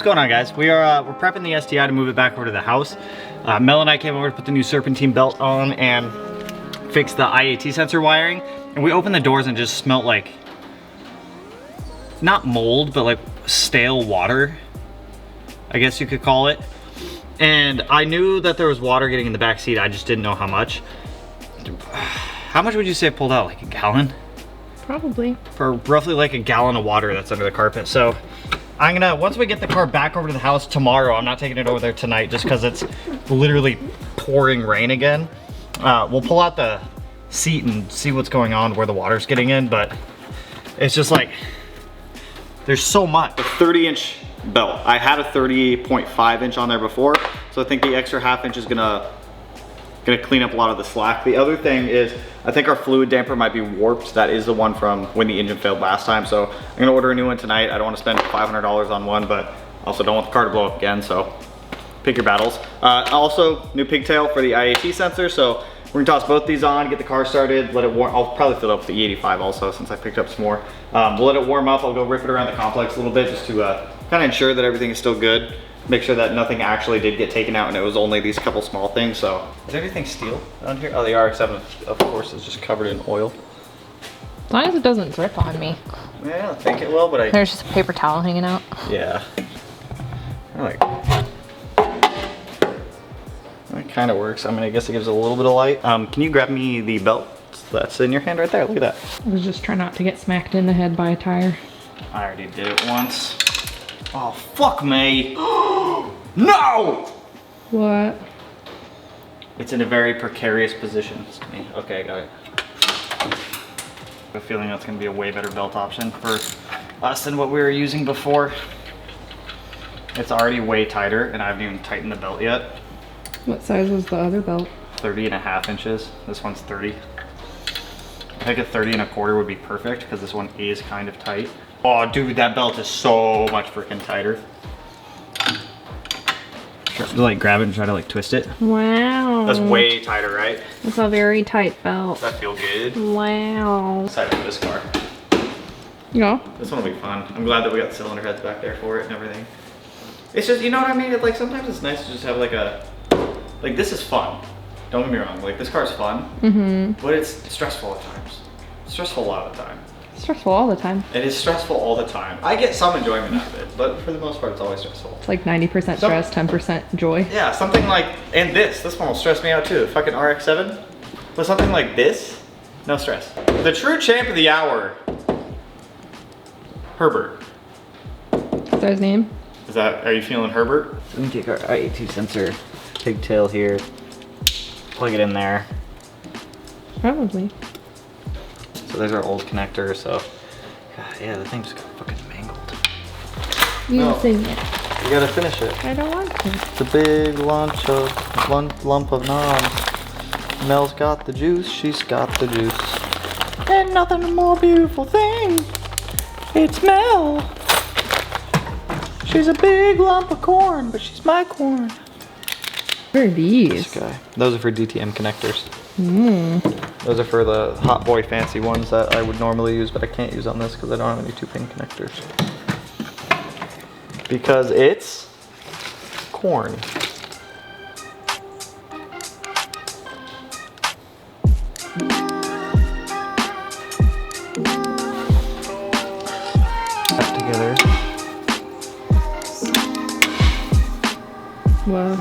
What's going on, guys? We're prepping the STI to move it back over to the house. Mel and I came over to put the new serpentine belt on and fix the IAT sensor wiring. And we opened the doors and just smelled like, not mold, but like stale water, I guess you could call it. And I knew that there was water getting in the back seat, I just didn't know how much. How much would you say it pulled out? Like a gallon? Probably. For roughly like a gallon of water that's under the carpet. So I'm gonna, once we get the car back over to the house tomorrow, I'm not taking it over there tonight just because it's literally pouring rain again. We'll pull out the seat and see what's going on where the water's getting in, but it's just like, there's so much. A 30-inch belt. I had a 30.5 inch on there before, so I think the extra half inch is gonna clean up a lot of the slack. The other thing is, I think our fluid damper might be warped. That is the one from when the engine failed last time. So I'm gonna order a new one tonight. I don't wanna spend $500 on one, but also don't want the car to blow up again, so pick your battles. Also, new pigtail for the IAT sensor. So we're gonna toss both these on, get the car started, let it warm. I'll probably fill it up with the E85 also, since I picked up some more. We'll let it warm up. I'll go rip it around the complex a little bit just to kind of ensure that everything is still good. Make sure that nothing actually did get taken out and it was only these couple small things. So is everything steel on here? Oh, the RX-7 of course is just covered in oil. As long as it doesn't drip on me. Yeah, I think it will, but there's just a paper towel hanging out. Yeah. That kind of works. I mean, I guess it gives it a little bit of light. Can you grab me the belt that's in your hand right there? Look at that. I was just trying not to get smacked in the head by a tire. I already did it once. Oh, fuck me. No! What? It's in a very precarious position. Okay, I got it. I have a feeling that's gonna be a way better belt option for us than what we were using before. It's already way tighter and I haven't even tightened the belt yet. What size was the other belt? 30.5 inches. This one's 30. I think a 30.25 would be perfect because this one is kind of tight. Oh dude, that belt is so much freaking tighter. Like grab it and try to like twist it. Wow. That's way tighter, right? It's a very tight belt. Does that feel good? Wow. Excited for this car. Yeah. This one will be fun. I'm glad that we got the cylinder heads back there for it and everything. It's just, you know what I mean? It's like sometimes it's nice to just have like a, like this is fun. Don't get me wrong, like this car's fun, but it's stressful at times. Stressful a lot of the time. Stressful all the time. It is stressful all the time. I get some enjoyment out of it, but for the most part, it's always stressful. It's like 90% stress, 10% joy. Yeah, something like, and this one will stress me out too. Fucking RX-7. But something like this, no stress. The true champ of the hour, Herbert. Is that his name? Are you feeling Herbert? So we can take our IAT sensor, pigtail here, plug it in there. Probably. So there's our old connector, so, God, yeah, the thing's fucking mangled. You sing it. You gotta finish it. I don't want to. It's a big lump of noms. Mel's got the juice, she's got the juice. And nothing a more beautiful thing. It's Mel. She's a big lump of corn, but she's my corn. What are these? This guy. Those are for DTM connectors. Those are for the hot boy fancy ones that I would normally use, but I can't use on this because I don't have any 2-pin connectors. Because it's corn. That together. Wow.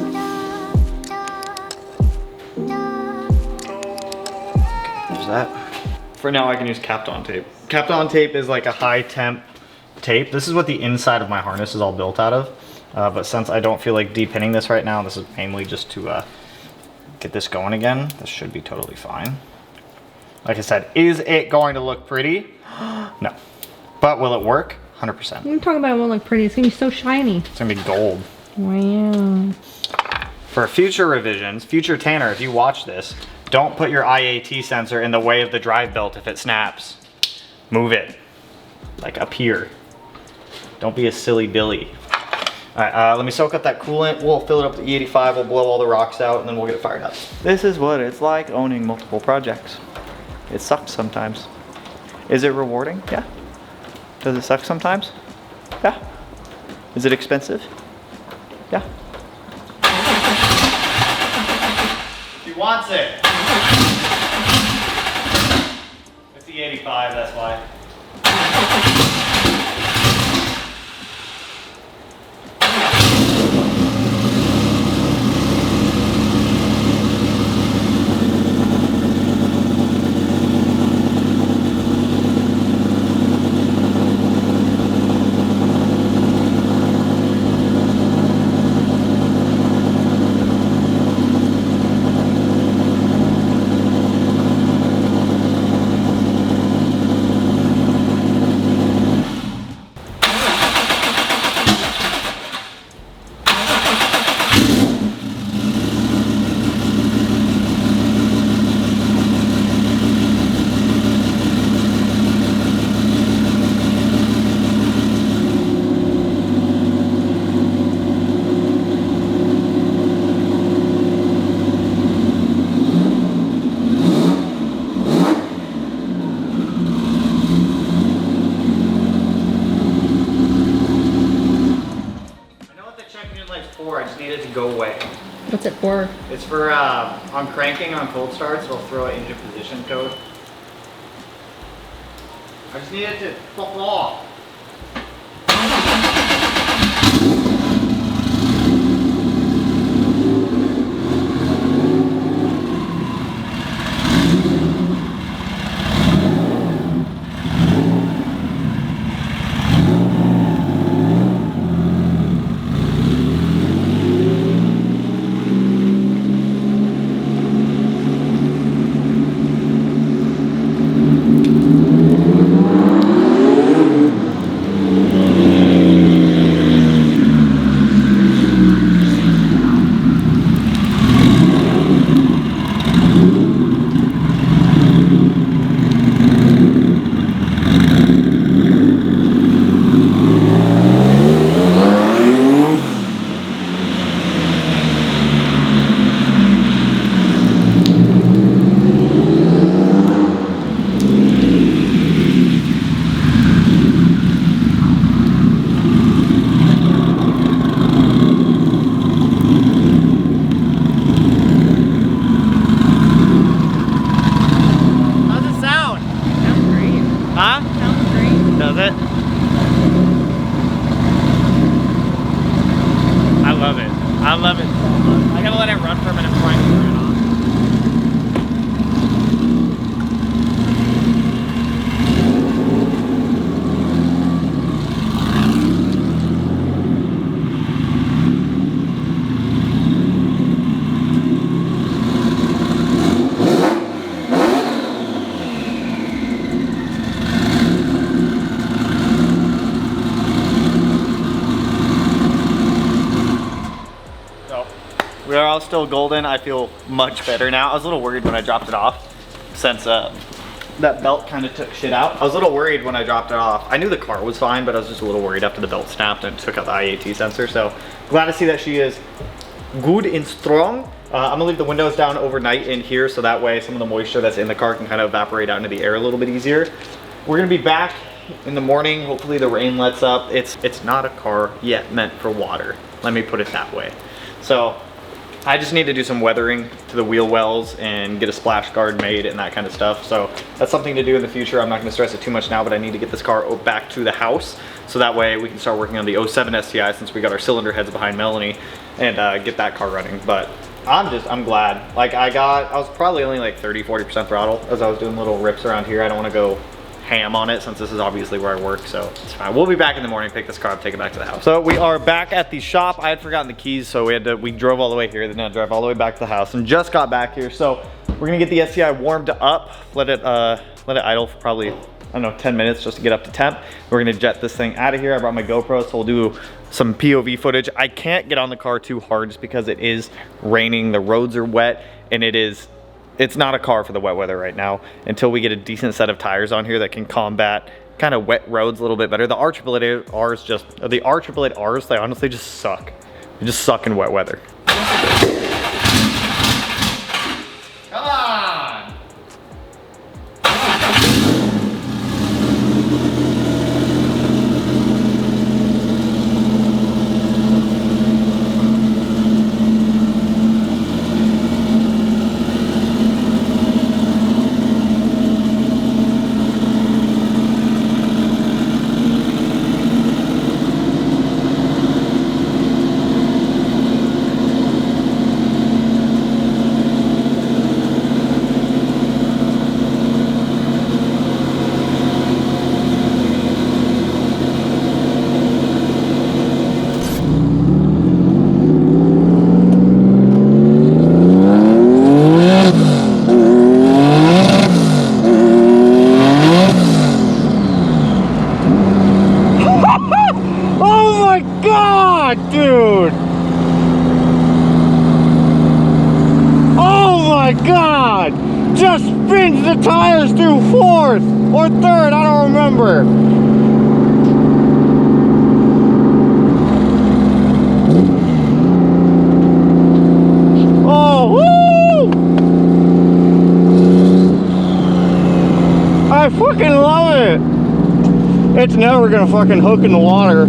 That. For now I can use Kapton tape. Kapton tape is like a high temp tape. This is what the inside of my harness is all built out of. But since I don't feel like depinning this right now, this is mainly just to get this going again. This should be totally fine. Like I said, is it going to look pretty? No. But will it work? 100%. You're talking about it won't look pretty. It's gonna be so shiny. It's gonna be gold. Wow. For future revisions, future Tanner, if you watch this, don't put your IAT sensor in the way of the drive belt if it snaps. Move it, like up here. Don't be a silly Billy. All right, let me soak up that coolant. We'll fill it up to E85, we'll blow all the rocks out, and then we'll get it fired up. This is what it's like owning multiple projects. It sucks sometimes. Is it rewarding? Yeah. Does it suck sometimes? Yeah. Is it expensive? Yeah. She wants it. It's the 85, that's why. I just need it to go away. What's it for? It's for, I'm cranking on cold start, so I'll throw an engine position code. I just need it to fuck off. Does it? I love it. I love it so much. I gotta let it run for a minute before I can turn it on. We are all still golden. I feel much better now. I was a little worried when I dropped it off since that belt kind of took shit out. I was a little worried when I dropped it off. I knew the car was fine, but I was just a little worried after the belt snapped and took out the IAT sensor. So glad to see that she is good and strong. I'm gonna leave the windows down overnight in here so that way some of the moisture that's in the car can kind of evaporate out into the air a little bit easier. We're gonna be back in the morning. Hopefully the rain lets up. It's not a car yet meant for water. Let me put it that way. So I just need to do some weathering to the wheel wells and get a splash guard made and that kind of stuff. So that's something to do in the future. I'm not gonna stress it too much now, but I need to get this car back to the house so that way we can start working on the 07 STI since we got our cylinder heads behind Melanie and get that car running. But I'm glad. Like I was probably only like 30-40% throttle as I was doing little rips around here. I don't wanna go ham on it since this is obviously where I work, so it's fine. We'll be back in the morning, pick this car up, take it back to the house. So we are back at the shop. I had forgotten the keys, so we drove all the way here, then I drive all the way back to the house and just got back here. So we're gonna get the STI warmed up, let it idle for probably, I don't know, 10 minutes just to get up to temp. We're gonna jet this thing out of here. I brought my GoPro, so we'll do some POV footage. I can't get on the car too hard just because it is raining, the roads are wet, and it's not a car for the wet weather right now until we get a decent set of tires on here that can combat kind of wet roads a little bit better. The R888Rs, they honestly just suck. They just suck in wet weather. Come on! Dude. Oh my God. Just spins the tires through fourth or third. I don't remember. Oh, woo! I fucking love it. It's never gonna fucking hook in the water.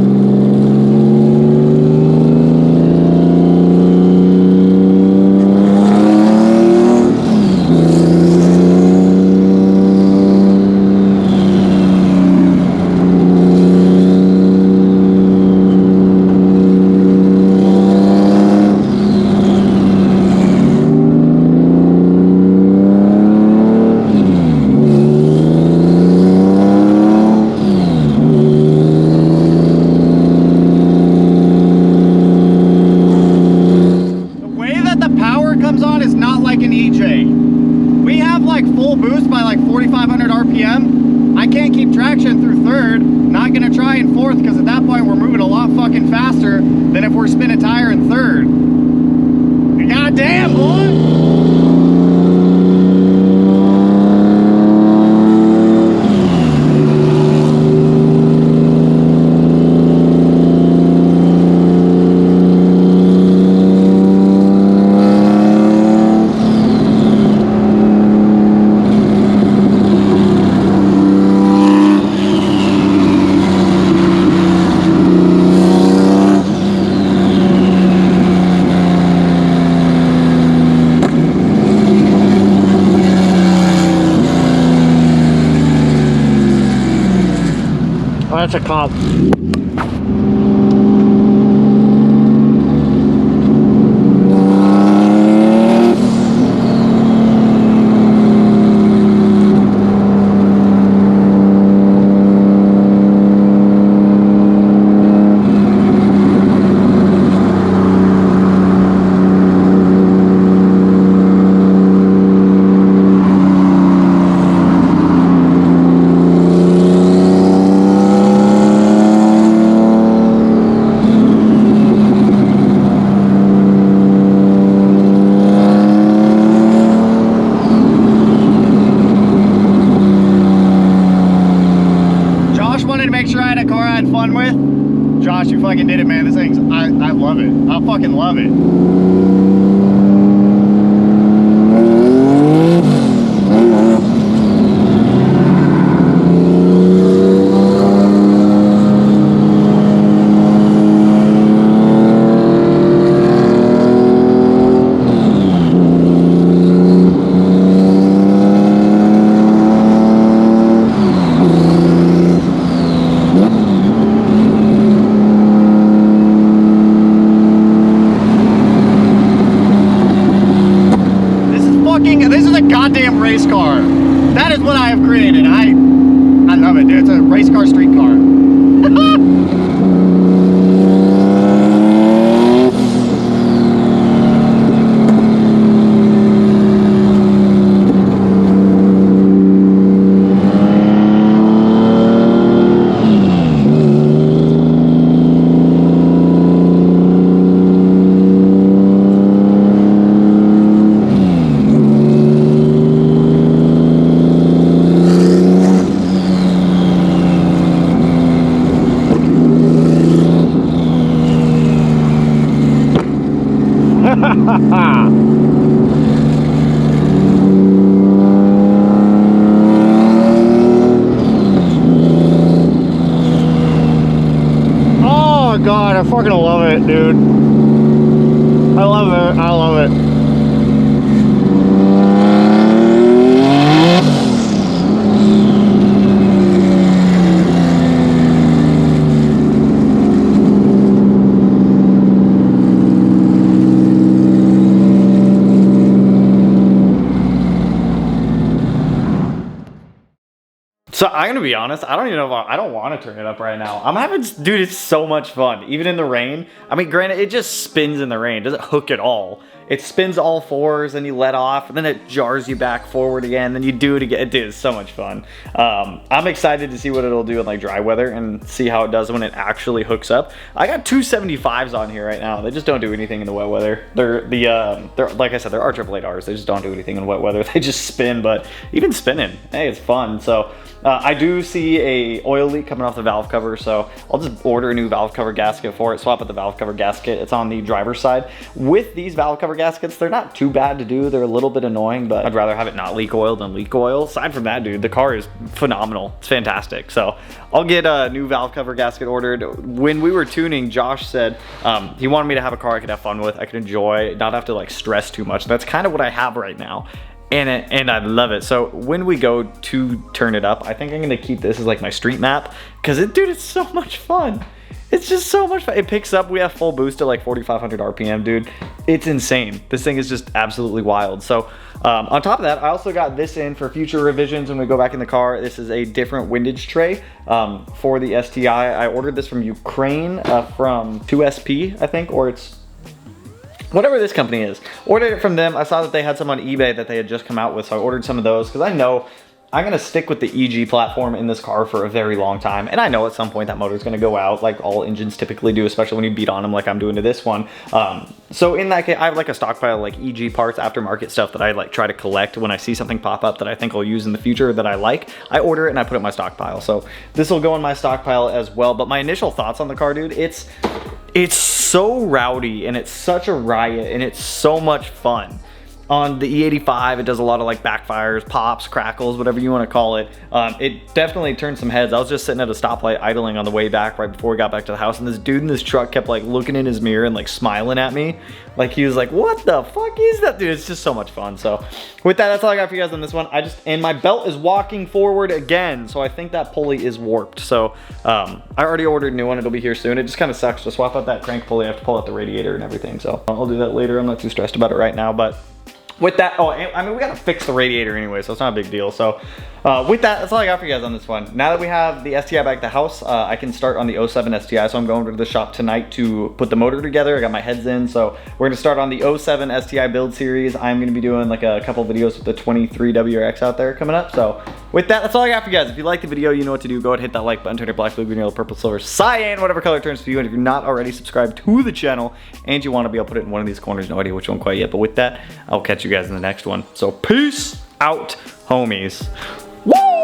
Than if we're spinning tire in third. God damn, boy! Oh, that's a cop. Josh, you fucking did it, man. This thing's, I love it. I fucking love it. This is a goddamn race car. That is what I have created. I love it, dude. It's a race car, street car. Oh God, I fucking love it, dude. I love it. I love it. So I'm gonna be honest, I don't even know if I don't want to turn it up right now. I'm having, dude, it's so much fun. Even in the rain. I mean, granted, it just spins in the rain. It doesn't hook at all. It spins all fours and you let off and then it jars you back forward again. Then you do it again. Dude, it's so much fun. I'm excited to see what it'll do in like dry weather and see how it does when it actually hooks up. I got 275s on here right now. They just don't do anything in the wet weather. They're like I said, they're R888Rs. They just don't do anything in wet weather. They just spin, but even spinning, hey, it's fun. So I do see a oil leak coming off the valve cover, so I'll just order a new valve cover gasket for it, swap out the valve cover gasket. It's on the driver's side. With these valve cover gaskets, they're not too bad to do. They're a little bit annoying, but I'd rather have it not leak oil than leak oil. Aside from that, dude, the car is phenomenal. It's fantastic. So I'll get a new valve cover gasket ordered. When we were tuning, Josh said he wanted me to have a car I could have fun with, I could enjoy, not have to like stress too much. That's kind of what I have right now. And I love it. So when we go to turn it up, I think I'm gonna keep this as like my street map, because dude, it's so much fun. It's just so much fun. It picks up, we have full boost at like 4,500 RPM, dude. It's insane. This thing is just absolutely wild. So on top of that, I also got this in for future revisions when we go back in the car. This is a different windage tray for the STI. I ordered this from Ukraine, from 2SP, I think, or it's whatever this company is. Ordered it from them. I saw that they had some on eBay that they had just come out with, so I ordered some of those because I know I'm gonna stick with the EG platform in this car for a very long time. And I know at some point that motor is gonna go out, like all engines typically do, especially when you beat on them like I'm doing to this one. So in that case, I have like a stockpile of like EG parts, aftermarket stuff that I like try to collect when I see something pop up that I think I'll use in the future that I like. I order it and I put it in my stockpile. So this will go in my stockpile as well. But my initial thoughts on the car, dude, it's so rowdy and it's such a riot and it's so much fun. On the E85, it does a lot of like backfires, pops, crackles, whatever you want to call it. It definitely turned some heads. I was just sitting at a stoplight idling on the way back right before we got back to the house, and this dude in this truck kept like looking in his mirror and like smiling at me. Like he was like, what the fuck is that? Dude, it's just so much fun. So with that, that's all I got for you guys on this one. And my belt is walking forward again, so I think that pulley is warped. So I already ordered a new one. It'll be here soon. It just kind of sucks to swap out that crank pulley. I have to pull out the radiator and everything. So I'll do that later. I'm not too stressed about it right now, but with that, oh, I mean, we gotta fix the radiator anyway, so it's not a big deal. So with that, that's all I got for you guys on this one. Now that we have the STI back at the house, I can start on the 07 STI. So I'm going to the shop tonight to put the motor together. I got my heads in, so we're gonna start on the 07 STI build series. I'm gonna be doing like a couple videos with the 23 WRX out there coming up. So with that, that's all I got for you guys. If you like the video, you know what to do. Go ahead, hit that like button, turn it black, blue, green, yellow, purple, silver, cyan, whatever color turns for you. And if you're not already subscribed to the channel and you want to be able to put it in one of these corners, no idea which one quite yet, but with that, I'll catch you guys in the next one. So peace out, homies. Woo!